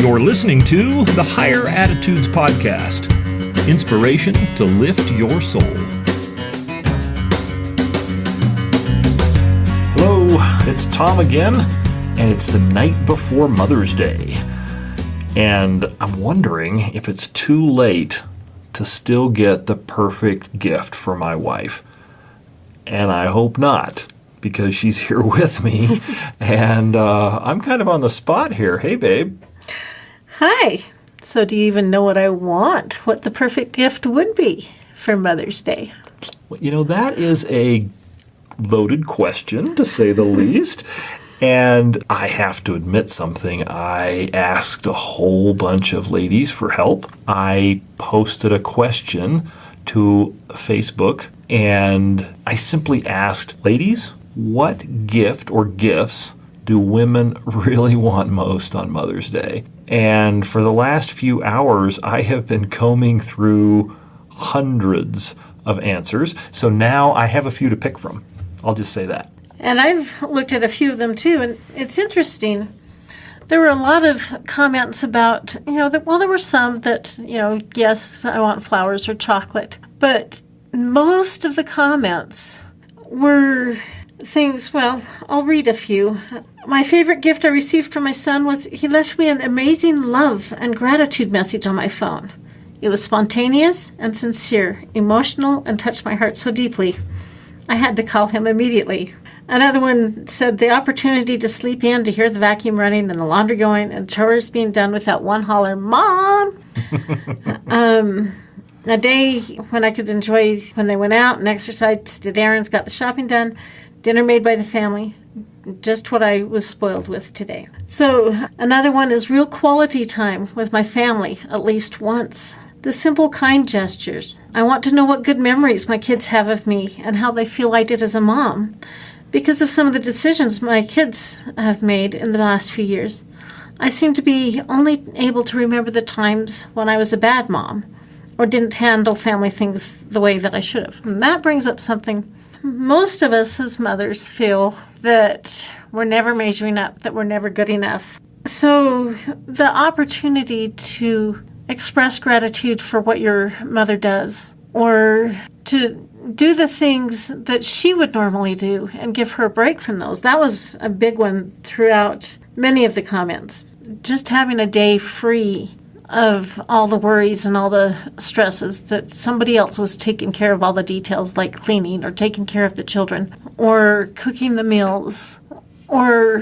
You're listening to the Higher Attitudes Podcast. Inspiration to lift your soul. Hello, it's Tom again, and it's the night before Mother's Day. And I'm wondering if it's too late to still get the perfect gift for my wife. And I hope not, because she's here with me, and I'm kind of on the spot here. Hey, babe. Hi. So do you even know what I want? What the perfect gift would be for Mother's Day? Well, that is a loaded question, to say the least. And I have to admit something. I asked a whole bunch of ladies for help. I posted a question to Facebook, and I simply asked, ladies, what gift or gifts do women really want most on Mother's Day? And for the last few hours, I have been combing through hundreds of answers. So now I have a few to pick from. I'll just say that. And I've looked at a few of them too, and it's interesting. There were a lot of comments about, there were some that, yes, I want flowers or chocolate. But most of the comments were things, I'll read a few. My favorite gift I received from my son was he left me an amazing love and gratitude message on my phone. It was spontaneous and sincere, emotional, and touched my heart so deeply. I had to call him immediately. Another one said the opportunity to sleep in, to hear the vacuum running and the laundry going and chores being done without one holler, Mom! A day when I could enjoy when they went out and exercised, did errands, got the shopping done, dinner made by the family. Just what I was spoiled with today. So another one is real quality time with my family at least once. The simple, kind gestures. I want to know what good memories my kids have of me and how they feel I did as a mom. Because of some of the decisions my kids have made in the last few years, I seem to be only able to remember the times when I was a bad mom or didn't handle family things the way that I should have. And that brings up something. Most of us as mothers feel that we're never measuring up, that we're never good enough. So the opportunity to express gratitude for what your mother does, or to do the things that she would normally do and give her a break from those. That was a big one throughout many of the comments. Just having a day free of all the worries and all the stresses, that somebody else was taking care of all the details like cleaning or taking care of the children or cooking the meals or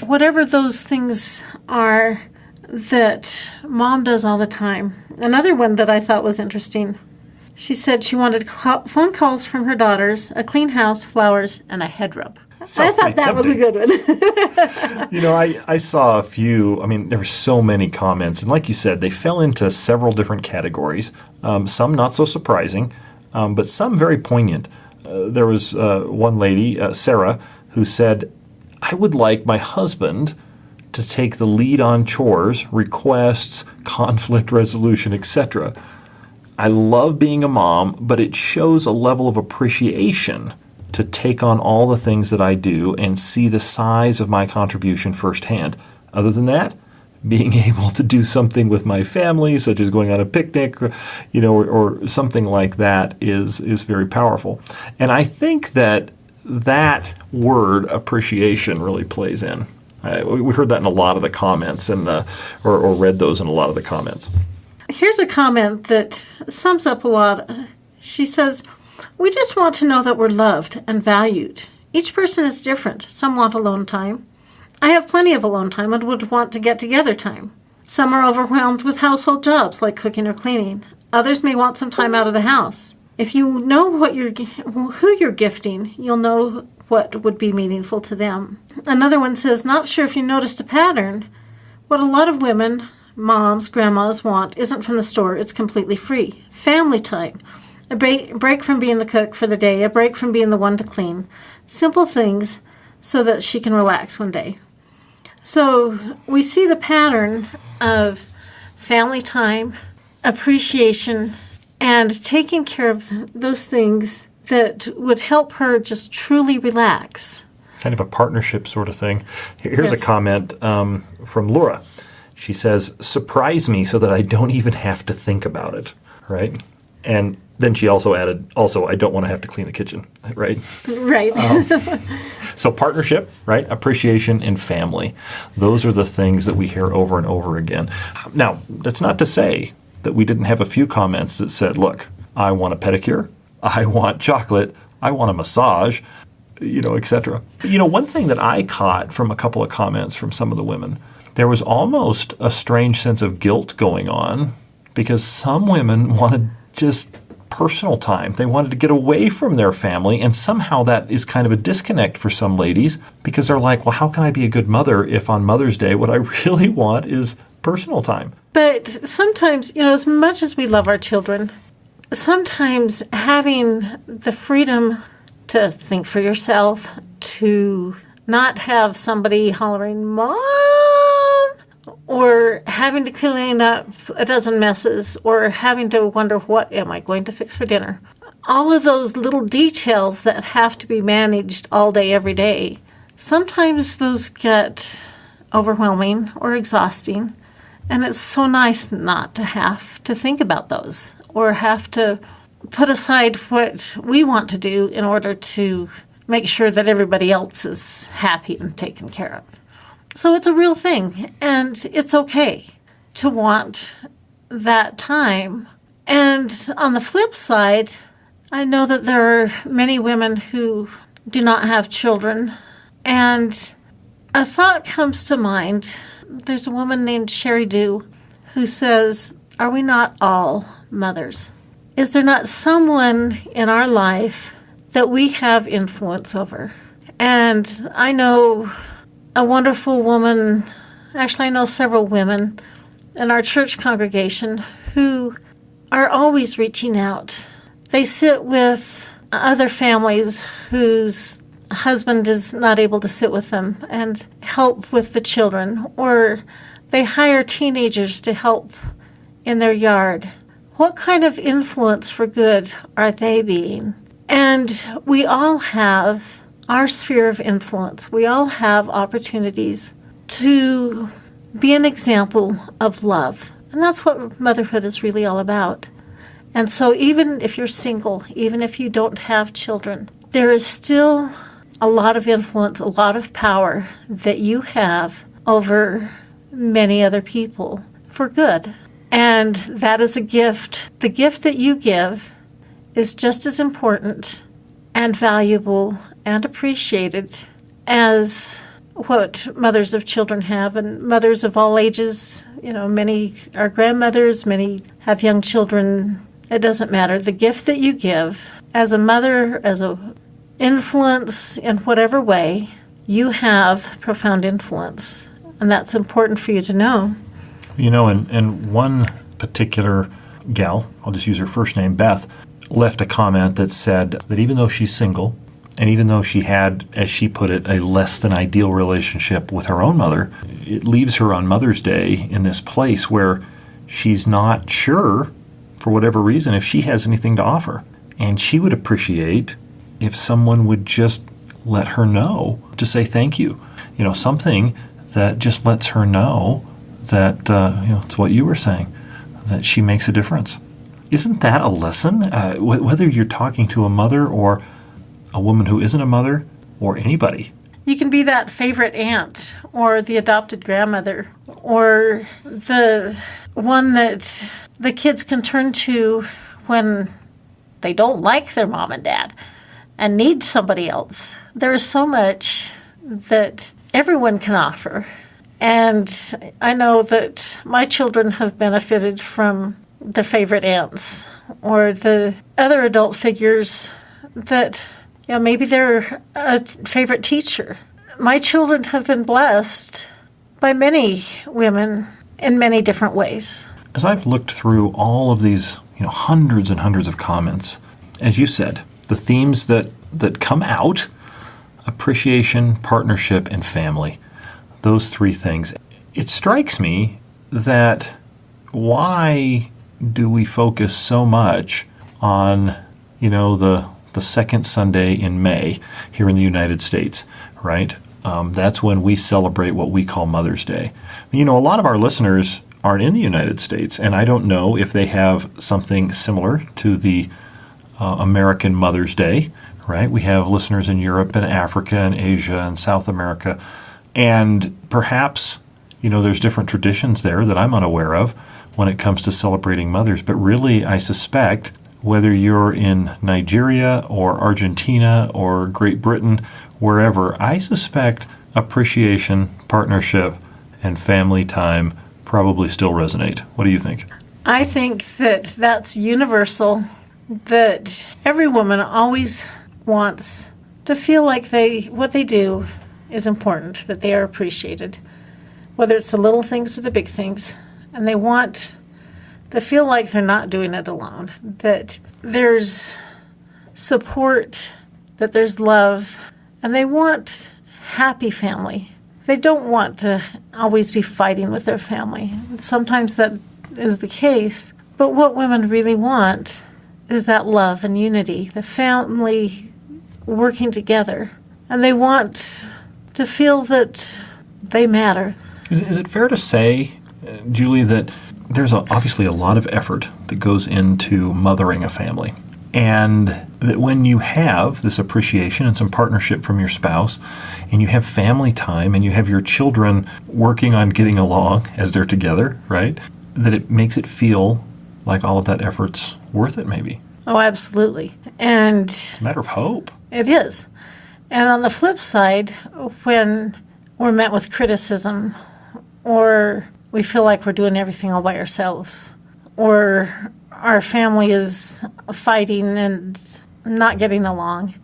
whatever those things are that mom does all the time. Another one that I thought was interesting. She said she wanted phone calls from her daughters, a clean house, flowers, and a head rub. I thought that was a good one. I saw a few. There were so many comments. And like you said, they fell into several different categories. Some not so surprising, but some very poignant. There was one lady, Sarah, who said, I would like my husband to take the lead on chores, requests, conflict resolution, etc. I love being a mom, but it shows a level of appreciation to take on all the things that I do and see the size of my contribution firsthand. Other than that, being able to do something with my family, such as going on a picnic, or something like that is very powerful. And I think that word appreciation really plays in. We heard that in a lot of the comments, and or read those in a lot of the comments. Here's a comment that sums up a lot. She says, we just want to know that we're loved and valued. Each person is different. Some want alone time. I have plenty of alone time and would want to get together time. Some are overwhelmed with household jobs like cooking or cleaning. Others may want some time out of the house. If you know who you're gifting, you'll know what would be meaningful to them. Another one says, not sure if you noticed a pattern. What a lot of women, moms, grandmas want isn't from the store. It's completely free. Family time. A break from being the cook for the day. A break from being the one to clean. Simple things so that she can relax one day. So we see the pattern of family time, appreciation, and taking care of those things that would help her just truly relax. Kind of a partnership sort of thing. Here's a comment from Laura. She says, surprise me so that I don't even have to think about it, right? And then she also added, I don't want to have to clean the kitchen, right? Right. So partnership, right? Appreciation and family. Those are the things that we hear over and over again. Now, that's not to say that we didn't have a few comments that said, look, I want a pedicure, I want chocolate, I want a massage, etc. One thing that I caught from a couple of comments from some of the women, there was almost a strange sense of guilt going on because some women wanted just personal time. They wanted to get away from their family, and somehow that is kind of a disconnect for some ladies because they're like, well, how can I be a good mother if on Mother's Day what I really want is personal time? But sometimes, as much as we love our children, sometimes having the freedom to think for yourself, to not have somebody hollering, Mom, or having to clean up a dozen messes, or having to wonder, what am I going to fix for dinner? All of those little details that have to be managed all day, every day, sometimes those get overwhelming or exhausting, and it's so nice not to have to think about those or have to put aside what we want to do in order to make sure that everybody else is happy and taken care of. So it's a real thing, and it's okay to want that time. And on the flip side, I know that there are many women who do not have children, and a thought comes to mind. There's a woman named Sherry Dew who says, are we not all mothers? Is there not someone in our life that we have influence over? And I know a wonderful woman, actually I know several women in our church congregation who are always reaching out. They sit with other families whose husband is not able to sit with them and help with the children, or they hire teenagers to help in their yard. What kind of influence for good are they being? And we all have our sphere of influence. We all have opportunities to be an example of love. And that's what motherhood is really all about. And so even if you're single, even if you don't have children, there is still a lot of influence, a lot of power that you have over many other people for good. And that is a gift. The gift that you give is just as important and valuable and appreciated as what mothers of children have, and mothers of all ages. Many are grandmothers, many have young children. It doesn't matter. The gift that you give as a mother, as a influence in whatever way, you have profound influence. And that's important for you to know. And one particular gal, I'll just use her first name, Beth, left a comment that said that even though she's single, and even though she had, as she put it, a less than ideal relationship with her own mother, it leaves her on Mother's Day in this place where she's not sure, for whatever reason, if she has anything to offer. And she would appreciate if someone would just let her know, to say thank you. Something that just lets her know that, it's what you were saying, that she makes a difference. Isn't that a lesson? Whether you're talking to a mother or a woman who isn't a mother or anybody. You can be that favorite aunt or the adopted grandmother or the one that the kids can turn to when they don't like their mom and dad and need somebody else. There is so much that everyone can offer. And I know that my children have benefited from the favorite aunts or the other adult figures that, maybe they're a favorite teacher. My children have been blessed by many women in many different ways. As I've looked through all of these, hundreds and hundreds of comments, as you said, the themes that come out, appreciation, partnership, and family, those three things, it strikes me that why do we focus so much on, the second Sunday in May here in the United States, right? That's when we celebrate what we call Mother's Day. A lot of our listeners aren't in the United States, and I don't know if they have something similar to the American Mother's Day, right? We have listeners in Europe and Africa and Asia and South America, and perhaps, there's different traditions there that I'm unaware of when it comes to celebrating mothers. But really, I suspect whether you're in Nigeria or Argentina or Great Britain, wherever, I suspect appreciation, partnership, and family time probably still resonate. What do you think? I think that that's universal, that every woman always wants to feel like what they do is important, that they are appreciated, whether it's the little things or the big things. And they want to feel like they're not doing it alone, that there's support, that there's love, and they want happy family. They don't want to always be fighting with their family. Sometimes that is the case, but what women really want is that love and unity, the family working together, and they want to feel that they matter. Is it fair to say, Julie, that there's obviously a lot of effort that goes into mothering a family, and that when you have this appreciation and some partnership from your spouse, and you have family time, and you have your children working on getting along as they're together, right, that it makes it feel like all of that effort's worth it, maybe? Oh, absolutely. And it's a matter of hope. It is. And on the flip side, when we're met with criticism, or we feel like we're doing everything all by ourselves, or our family is fighting and not getting along,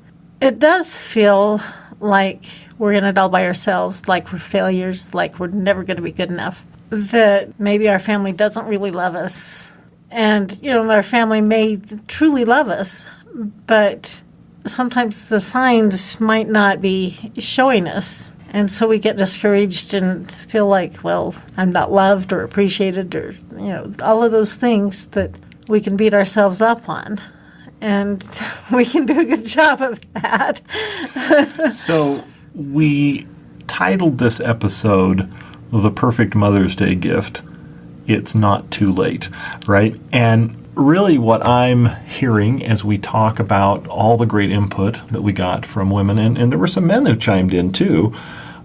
it does feel like we're in it all by ourselves, like we're failures, like we're never going to be good enough, that maybe our family doesn't really love us. And, our family may truly love us, but sometimes the signs might not be showing us. And so we get discouraged and feel like, well, I'm not loved or appreciated, or, all of those things that we can beat ourselves up on. And we can do a good job of that. So we titled this episode The Perfect Mother's Day Gift. It's not too late, right? And really what I'm hearing as we talk about all the great input that we got from women, and there were some men who chimed in too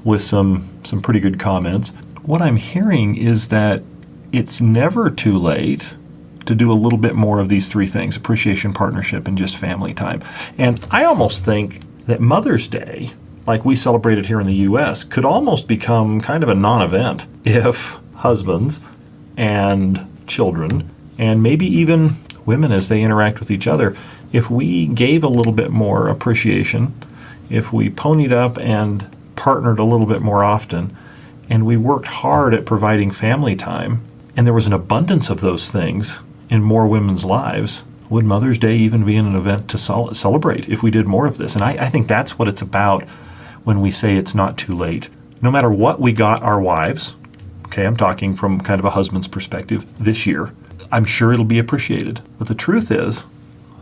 with some pretty good comments. What I'm hearing is that it's never too late to do a little bit more of these three things: appreciation, partnership, and just family time. And I almost think that Mother's Day, like we celebrated here in the U.S., could almost become kind of a non-event if husbands and children, and maybe even women as they interact with each other, if we gave a little bit more appreciation, if we ponied up and partnered a little bit more often, and we worked hard at providing family time, and there was an abundance of those things in more women's lives, would Mother's Day even be an event to celebrate if we did more of this? And I think that's what it's about when we say it's not too late. No matter what we got our wives, okay, I'm talking from kind of a husband's perspective, this year, I'm sure it'll be appreciated. But the truth is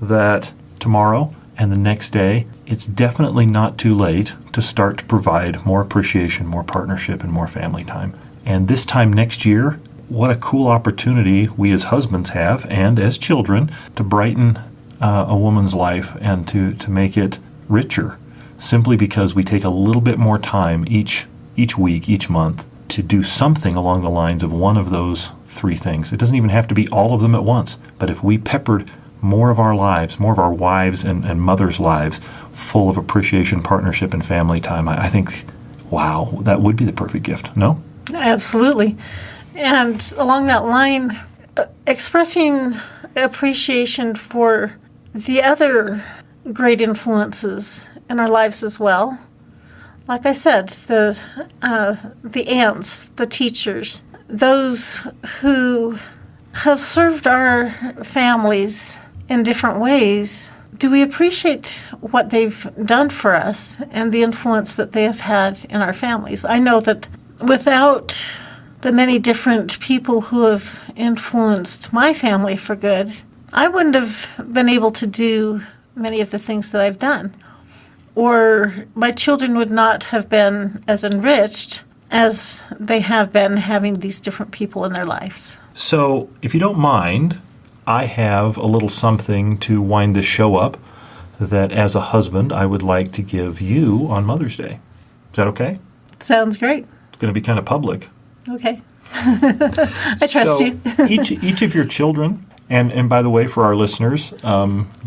that tomorrow and the next day, it's definitely not too late to start to provide more appreciation, more partnership, and more family time. And this time next year, what a cool opportunity we as husbands have, and as children, to brighten a woman's life and to make it richer, simply because we take a little bit more time each week, each month, to do something along the lines of one of those three things. It doesn't even have to be all of them at once, but if we peppered more of our lives, more of our wives and mothers' lives full of appreciation, partnership, and family time, I think, wow, that would be the perfect gift, no? Absolutely. And along that line, expressing appreciation for the other great influences in our lives as well. Like I said, the aunts, the teachers, those who have served our families in different ways. Do we appreciate what they've done for us and the influence that they have had in our families? I know that without the many different people who have influenced my family for good, I wouldn't have been able to do many of the things that I've done. or my children would not have been as enriched as they have been having these different people in their lives. So, if you don't mind, I have a little something to wind this show up that as a husband I would like to give you on Mother's Day. Is that okay? Sounds great. It's going to be kind of public. Okay. I trust you. each of your children, and by the way, for our listeners,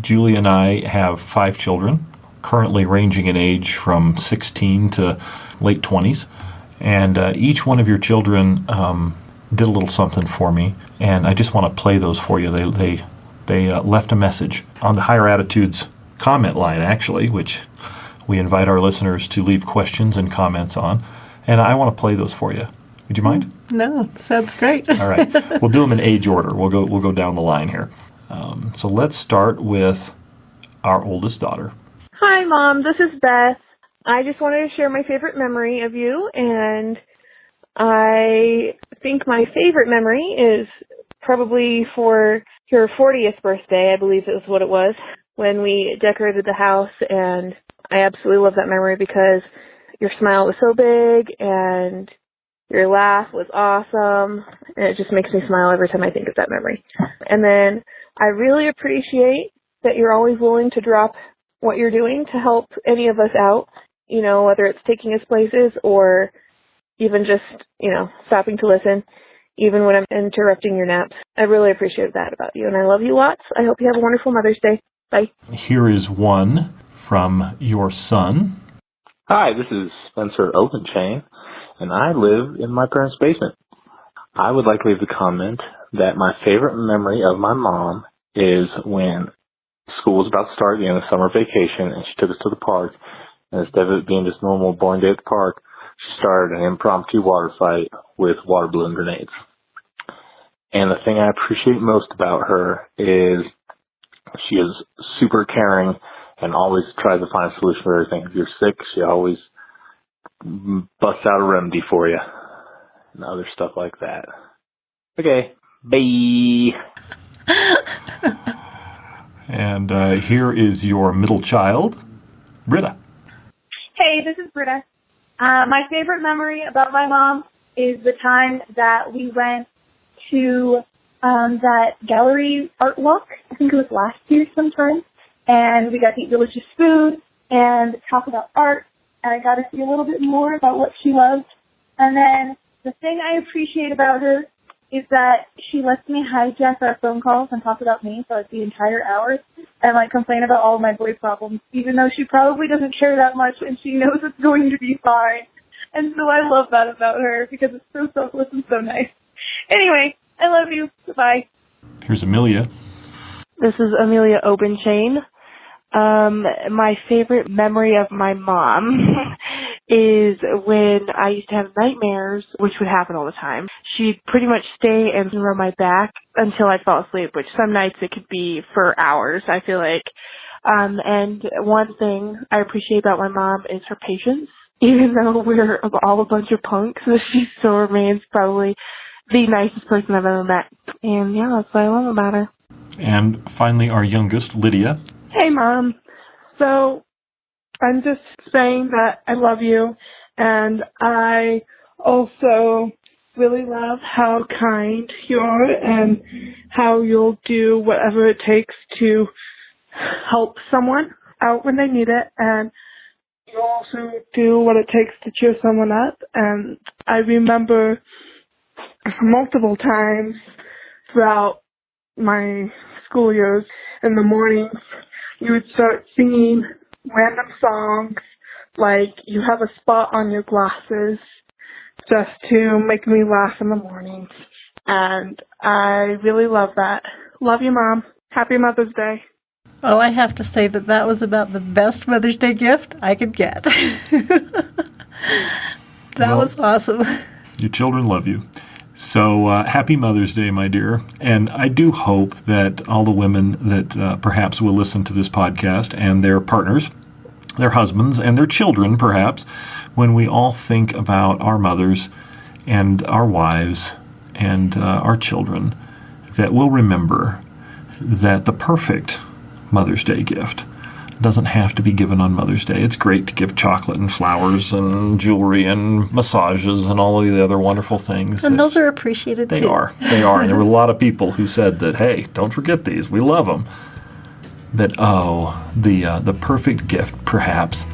Julie and I have 5 children, currently ranging in age from 16 to late 20s. And each one of your children did a little something for me, and I just want to play those for you. They left a message on the Higher Attitudes comment line, actually, which we invite our listeners to leave questions and comments on, and I want to play those for you. Would you mind? No, sounds great. All right, we'll do them in age order. We'll go down the line here. So let's start with our oldest daughter. Hi, Mom. This is Beth. I just wanted to share my favorite memory of you, and I think my favorite memory is probably for your 40th birthday, I believe it was what it was, when we decorated the house, and I absolutely love that memory because your smile was so big, and your laugh was awesome, and it just makes me smile every time I think of that memory. And then I really appreciate that you're always willing to drop what you're doing to help any of us out, you know, whether it's taking us places or even just, you know, stopping to listen, even when I'm interrupting your naps. I really appreciate that about you, and I love you lots. I hope you have a wonderful Mother's Day. Bye. Here is one from your son. Hi, this is Spencer Openchain, and I live in my parents' basement. I would like to leave the comment that my favorite memory of my mom is when school was about to start at the end of summer vacation, and she took us to the park, and instead of it being just normal boring day at the park, she started an impromptu water fight with water balloon grenades. And the thing I appreciate most about her is she is super caring and always tries to find a solution for everything. If you're sick, she always busts out a remedy for you and other stuff like that. Okay, bye. And here is your middle child, Britta. Hey, this is Britta. My favorite memory about my mom is the time that we went to that gallery art walk. I think it was last year sometime. And we got to eat delicious food and talk about art. And I got to see a little bit more about what she loves. And then the thing I appreciate about her is that she lets me hijack our phone calls and talk about me for like the entire hour and like complain about all of my boy problems, even though she probably doesn't care that much and she knows it's going to be fine. And so I love that about her because it's so selfless and so nice. Anyway, I love you. Goodbye. Here's Amelia. This is Amelia Obenchain. My favorite memory of my mom is when I used to have nightmares, which would happen all the time. She'd pretty much stay and rub my back until I fell asleep, which some nights it could be for hours, I feel like. And one thing I appreciate about my mom is her patience. Even though we're all a bunch of punks, she still remains probably the nicest person I've ever met. And yeah, that's what I love about her. And finally, our youngest, Lydia. Hey, Mom. So I'm just saying that I love you, and I also really love how kind you are and how you'll do whatever it takes to help someone out when they need it, and you also do what it takes to cheer someone up. And I remember multiple times throughout my school years in the mornings, you would start singing random songs like You Have a Spot on Your Glasses just to make me laugh in the mornings. And I really love that. Love you, Mom. Happy Mother's Day. Well, I have to say that was about the best Mother's Day gift I could get. That was awesome. Your children love you. So happy Mother's Day, my dear. And I do hope that all the women that perhaps will listen to this podcast and their partners, their husbands, and their children, perhaps, when we all think about our mothers and our wives and our children, that we'll remember that the perfect Mother's Day gift, It doesn't have to be given on Mother's Day. It's great to give chocolate and flowers and jewelry and massages and all of the other wonderful things. And those are appreciated, too. They are. And there were a lot of people who said that, hey, don't forget these. We love them. But, the perfect gift, perhaps,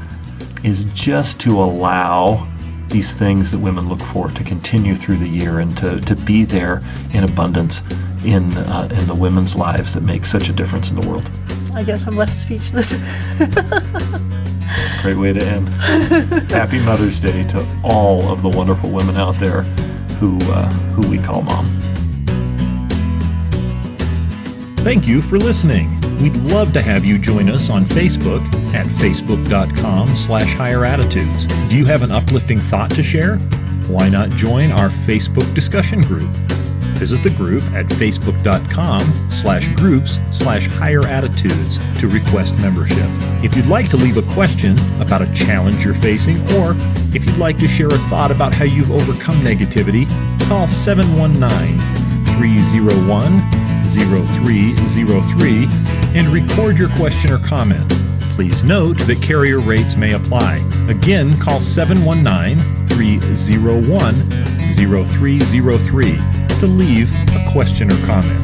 is just to allow these things that women look for to continue through the year and to be there in abundance in the women's lives that make such a difference in the world. I guess I'm left speechless. Great way to end. Happy Mother's Day to all of the wonderful women out there who we call mom. Thank you for listening. We'd love to have you join us on Facebook at facebook.com/higher-attitudes. Do you have an uplifting thought to share? Why not join our Facebook discussion group? Visit the group at facebook.com/groups/higher-attitudes to request membership. If you'd like to leave a question about a challenge you're facing, or if you'd like to share a thought about how you've overcome negativity, call 719-301-0303 and record your question or comment. Please note that carrier rates may apply. Again, call 719-301-0303 to leave a question or comment.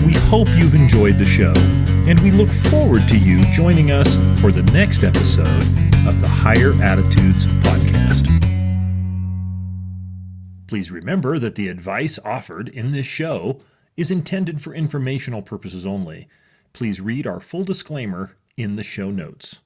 We hope you've enjoyed the show, and we look forward to you joining us for the next episode of the Higher Attitudes podcast. Please remember that the advice offered in this show is intended for informational purposes only. Please read our full disclaimer in the show notes.